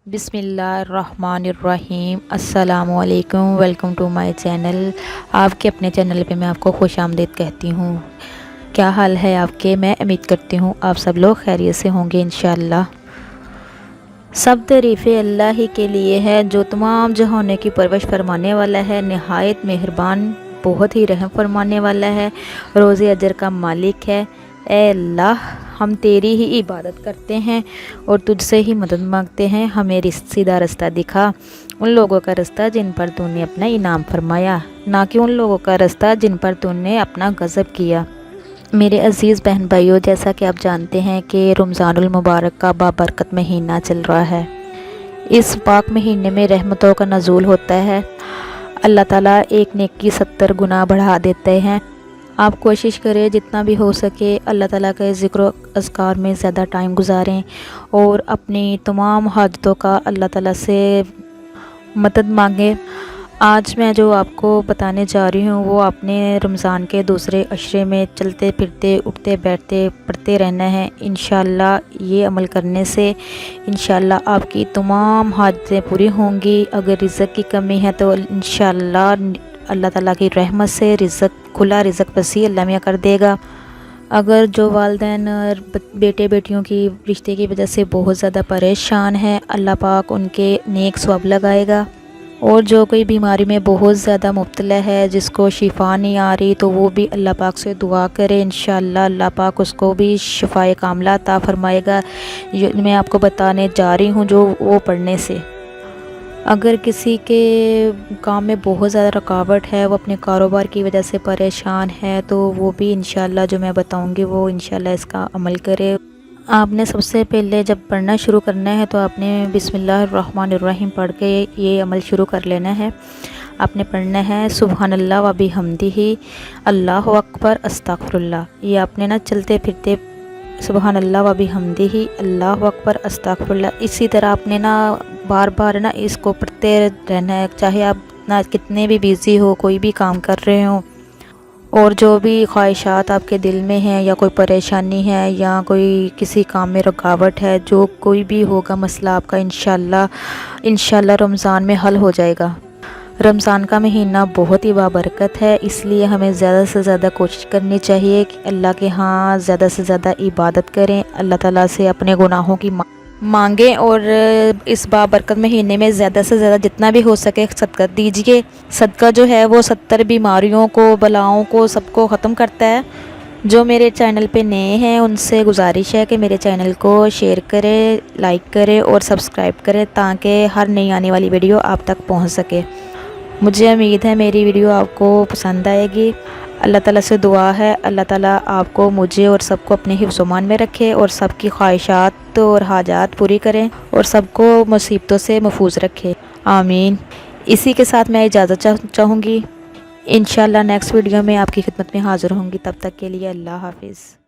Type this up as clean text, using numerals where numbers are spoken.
बिस्मिल्लाहिर्रहमानिर्रहीम। अस्सलाम वालेकुम। Welcome to my channel. आपके अपने चैनल पे मैं आपको खुश आमदीद कहती हूँ। क्या हाल है आपके? मैं उम्मीद करती हूँ आप सब लोग खैरियत से होंगे इंशाअल्लाह। सब तारीफ़ें अल्लाह ही के लिए है जो तमाम जहानों की परवरिश फरमाने वाला है, नहायत मेहरबान, बहुत ही रहम फरमाने वाला है, रोज़े अजर का मालिक है। ए अल्लाह, हम तेरी ही इबादत करते हैं और तुझसे ही मदद मांगते हैं। हमें सीधा रास्ता दिखा, उन लोगों का रास्ता जिन पर तूने अपना इनाम फरमाया, ना कि उन लोगों का रास्ता जिन पर तूने अपना गज़ब किया। मेरे अज़ीज़ बहन भाइयों, जैसा कि आप जानते हैं कि रमज़ानुल मुबारक का बाबरकत महीना चल रहा है। इस पाक महीने में रहमतों का नज़ूल होता है। अल्लाह ताला एक नेकी 70 गुना बढ़ा देते हैं। आप कोशिश करें जितना भी हो सके अल्लाह ताला के ज़िक्र अज़कार में ज़्यादा टाइम गुजारें और अपनी तमाम हाजतों का अल्लाह ताला से मदद मांगें। आज मैं जो आपको बताने जा रही हूँ वो आपने रमज़ान के दूसरे अशरे में चलते फिरते, उठते बैठते, पढ़ते रहना है। इंशाअल्लाह ये अमल करने से इंशाअल्लाह आपकी तमाम हाजतें पूरी होंगी। अगर रिज़्क़ की कमी है तो इंशाअल्लाह अल्लाह ताला की रहमत से खुला रिज़्क़ वसी अल्लाह मियाँ कर देगा। अगर जो वालिदैन बेटे बेटियों की रिश्ते की वजह से बहुत ज़्यादा परेशान है, अल्लाह पाक उनके नेक सवाब लगाएगा। और जो कोई बीमारी में बहुत ज़्यादा मुब्तला है, जिसको शिफा नहीं आ रही, तो वो भी अल्लाह पाक से दुआ करे। इंशाअल्लाह अल्लाह पाक उसको भी शिफाए कामला अता फरमाएगा। मैं आपको बताने जा रही हूँ जो वो पढ़ने से। अगर किसी के काम में बहुत ज़्यादा रुकावट है, वो अपने कारोबार की वजह से परेशान है, तो वो भी इंशाअल्लाह जो मैं बताऊँगी वो इंशाअल्लाह इसका अमल करे। आपने सबसे पहले जब पढ़ना शुरू करना है तो आपने बिस्मिल्लाहिर्रहमानिर्रहीम पढ़ के ये अमल शुरू कर लेना है। आपने पढ़ना है सुबहानल्लाह व बिहम्दिही अल्लाहु अकबर अस्तगफिरुल्लाह। ये आपने ना चलते फिरते सुबहानल्लाह व बिहम्दिही अल्लाहु अकबर अस्तगफिरुल्लाह, इसी तरह आपने ना बार बार ना इसको पढ़ते रहना है। चाहे आप ना कितने भी बिज़ी हो, कोई भी काम कर रहे हो, और जो भी ख्वाहिशात आपके दिल में हैं, या कोई परेशानी है, या कोई किसी काम में रुकावट है, जो कोई भी होगा मसला आपका इंशाअल्लाह रमज़ान में हल हो जाएगा। रमज़ान का महीना बहुत ही बाबरकत है, इसलिए हमें ज़्यादा से ज़्यादा कोशिश करनी चाहिए कि अल्लाह के यहाँ ज़्यादा से ज़्यादा इबादत करें, अल्लाह ताला से अपने गुनाहों की मांगें, और इस बाबरकत महीने में ज़्यादा से ज़्यादा जितना भी हो सके सदका दीजिए। सदका जो है वो 70 बीमारियों को, बलाओं को, सबको ख़त्म करता है। जो मेरे चैनल पे नए हैं उनसे गुजारिश है कि मेरे चैनल को शेयर करें, लाइक करें और सब्सक्राइब करें, ताकि हर नई आने वाली वीडियो आप तक पहुंच सके। मुझे उम्मीद है मेरी वीडियो आपको पसंद आएगी। अल्लाह ताला से दुआ है अल्लाह ताला आपको, मुझे और सबको अपने हिफ्ज़-ओ-मान में रखे, और सबकी ख्वाहिशात और हाजात पूरी करें, और सबको मुसीबतों से महफूज रखे। आमीन। इसी के साथ मैं इजाज़त चाहूँगी। इंशाअल्लाह नेक्स्ट वीडियो में आपकी खिदमत में हाज़िर होंगी। तब तक के लिए अल्लाह हाफ़िज़।